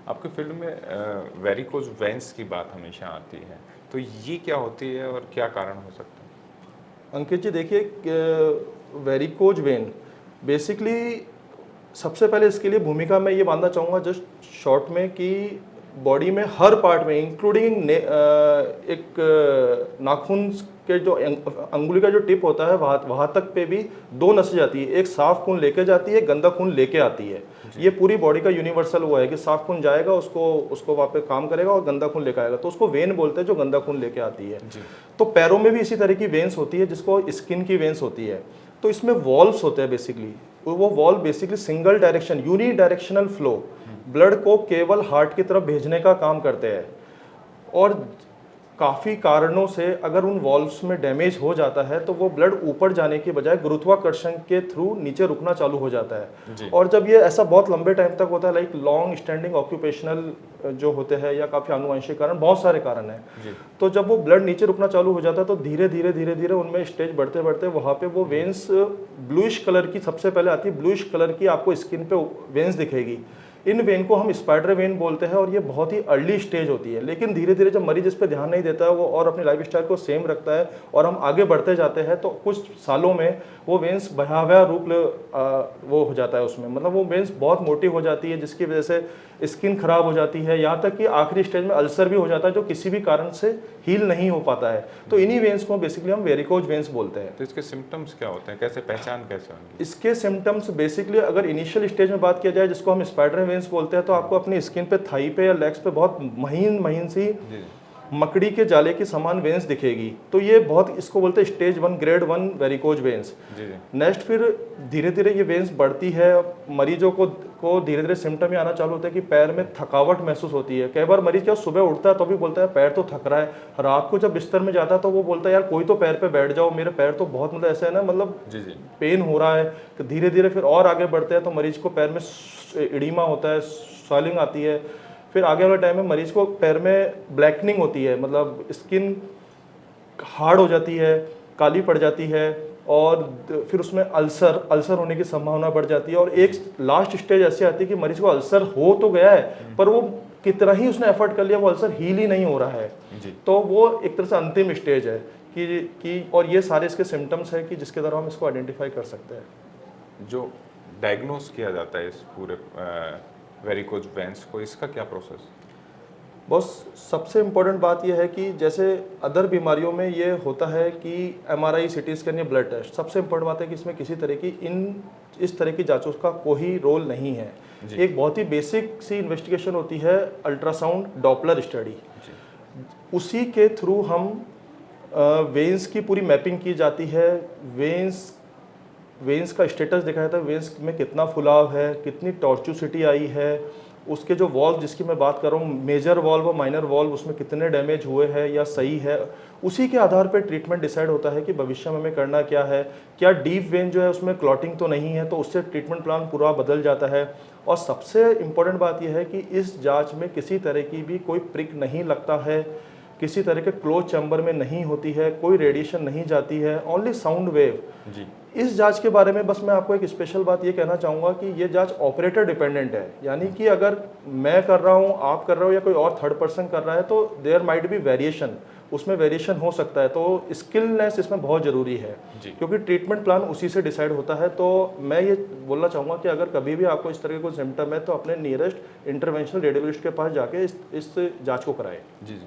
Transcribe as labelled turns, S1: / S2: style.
S1: आपके फील्ड में varicose veins की बात हमेशा आती है, तो ये क्या होती है और क्या कारण हो सकता है?
S2: अंकित जी देखिए, वेरिकोज वेन बेसिकली सबसे पहले इसके लिए भूमिका मैं ये बांधना चाहूँगा जस्ट शॉर्ट में कि बॉडी में हर पार्ट में इंक्लूडिंग एक नाखून के जो अंगुली का जो टिप होता है वहाँ तक पे भी दो नसें जाती है। एक साफ खून लेके जाती है, गंदा खून लेके आती है। ये पूरी बॉडी का यूनिवर्सल हुआ है कि साफ खून जाएगा, उसको वहाँ पे काम करेगा और गंदा खून लेके आएगा, तो उसको वेन बोलते हैं जो गंदा खून लेके आती है। तो पैरों में भी इसी तरह की वेन्स होती है जिसको स्किन की वेन्स होती है। तो इसमें वॉल्व्स होते हैं बेसिकली, वो valve basically single direction unidirectional flow blood को केवल हार्ट की तरफ भेजने का काम करते हैं। और काफ़ी कारणों से अगर उन वॉल्व्स में डैमेज हो जाता है तो वो ब्लड ऊपर जाने की बजाय गुरुत्वाकर्षण के थ्रू नीचे रुकना चालू हो जाता है। और जब ये ऐसा बहुत लंबे टाइम तक होता है, लाइक लॉन्ग स्टैंडिंग ऑक्यूपेशनल जो होते हैं या काफ़ी आनुवंशिक कारण, बहुत सारे कारण हैं, तो जब वो ब्लड नीचे रुकना चालू हो जाता है तो धीरे धीरे उनमें स्टेज बढ़ते बढ़ते वहाँ पे वो वेन्स ब्लूइश कलर की सबसे पहले आती है, ब्लूइश कलर की आपको स्किन पे वेन्स दिखेगी। इन वेन को हम स्पाइडर वेन बोलते हैं और ये बहुत ही अर्ली स्टेज होती है। लेकिन धीरे धीरे जब मरीज इस पर ध्यान नहीं देता है वो और अपनी लाइफ स्टाइल को सेम रखता है और हम आगे बढ़ते जाते हैं तो कुछ सालों में वो वेन्स भयावह रूप वो हो जाता है उसमें, मतलब वो वेन्स बहुत मोटी हो जाती है जिसकी वजह से स्किन खराब हो जाती है, यहाँ तक कि आखिरी स्टेज में अल्सर भी हो जाता है जो किसी भी कारण से हील नहीं हो पाता है। तो इन्हीं वेन्स को बेसिकली हम वेरिकोज वेन्स बोलते हैं।
S1: तो इसके सिम्टम्स क्या होते हैं, कैसे पहचान कैसे होंगी?
S2: इसके सिम्टम्स बेसिकली अगर इनिशियल स्टेज में बात किया जाए जिसको हम स्पाइडर वेन्स बोलते हैं, तो आपको अपनी स्किन पे, थाई पे या लेग्स पे बहुत महीन महीन सी मकड़ी के जाले की समान वेन्स दिखेगी। तो ये बहुत, इसको बोलते हैं stage 1 grade 1 varicose veins. Next फिर धीरे धीरे ये वेन्स बढ़ती है, मरीजों को धीरे धीरे सिम्टम ये आना चालू होता है कि पैर में थकावट महसूस होती है। कई बार मरीज क्या सुबह उठता है तो भी बोलता है पैर तो थक रहा है, रात को जब बिस्तर में जाता है तो वो बोलता है यार कोई तो पैर पे बैठ जाओ, मेरे पैर तो बहुत मतलब ऐसा है ना, मतलब पेन हो रहा है। तो धीरे धीरे फिर और आगे बढ़ते हैं तो मरीज को पैर में एडिमा होता है, स्वेलिंग आती है। फिर आगे वाले टाइम में मरीज को पैर में ब्लैकनिंग होती है, मतलब स्किन हार्ड हो जाती है, काली पड़ जाती है, और फिर उसमें अल्सर होने की संभावना बढ़ जाती है। और एक लास्ट स्टेज ऐसी आती है कि मरीज को अल्सर हो तो गया है पर वो कितना ही उसने एफर्ट कर लिया वो अल्सर हील ही नहीं हो रहा है। तो वो एक तरह से अंतिम स्टेज है कि और ये सारे इसके सिम्टम्स है कि जिसके द्वारा हम इसको आइडेंटिफाई कर सकते हैं।
S1: जो डायग्नोस किया जाता है इस पूरे वेरिकोज वेन्स को, इसका क्या प्रोसेस?
S2: बस सबसे इम्पोर्टेंट बात यह है कि जैसे अदर बीमारियों में ये होता है कि एमआरआई, सीटी स्कैन या ब्लड टेस्ट, सबसे इम्पोर्टेंट बात है कि इसमें किसी तरह की इस तरह की जांचों का कोई रोल नहीं है। एक बहुत ही बेसिक सी इन्वेस्टिगेशन होती है, अल्ट्रासाउंड डॉपलर स्टडी। उसी के थ्रू हम वेन्स की पूरी मैपिंग की जाती है, वेन्स का स्टेटस देखा जाता है, वेन्स में कितना फुलाव है, कितनी टॉर्चुसिटी आई है, उसके जो वॉल्व जिसकी मैं बात कर रहा हूँ, मेजर वॉल्व और माइनर वॉल्व, उसमें कितने डैमेज हुए हैं या सही है। उसी के आधार पर ट्रीटमेंट डिसाइड होता है कि भविष्य में हमें करना क्या है। क्या डीप वेन जो है उसमें क्लॉटिंग तो नहीं है, तो उससे ट्रीटमेंट प्लान पूरा बदल जाता है। और सबसे इम्पोर्टेंट बात यह है कि इस जाँच में किसी तरह की भी कोई प्रिक नहीं लगता है, किसी तरह के क्लोज चैम्बर में नहीं होती है, कोई रेडिएशन नहीं जाती है, ओनली साउंड वेव। इस जांच के बारे में बस मैं आपको एक स्पेशल बात ये कहना चाहूँगा कि ये जांच ऑपरेटर डिपेंडेंट है, यानी कि अगर मैं कर रहा हूँ, आप कर रहे हो या कोई और थर्ड पर्सन कर रहा है तो देयर माइट बी वेरिएशन, उसमें वेरिएशन हो सकता है। तो स्किलनेस इसमें बहुत ज़रूरी है क्योंकि ट्रीटमेंट प्लान उसी से डिसाइड होता है। तो मैं ये बोलना चाहूँगा कि अगर कभी भी आपको इस तरह के कोई सिम्टम है तो अपने नियरेस्ट इंटरवेंशनल रेडियोलॉजिस्ट के पास जाके इस जाँच को कराएं।
S1: जी।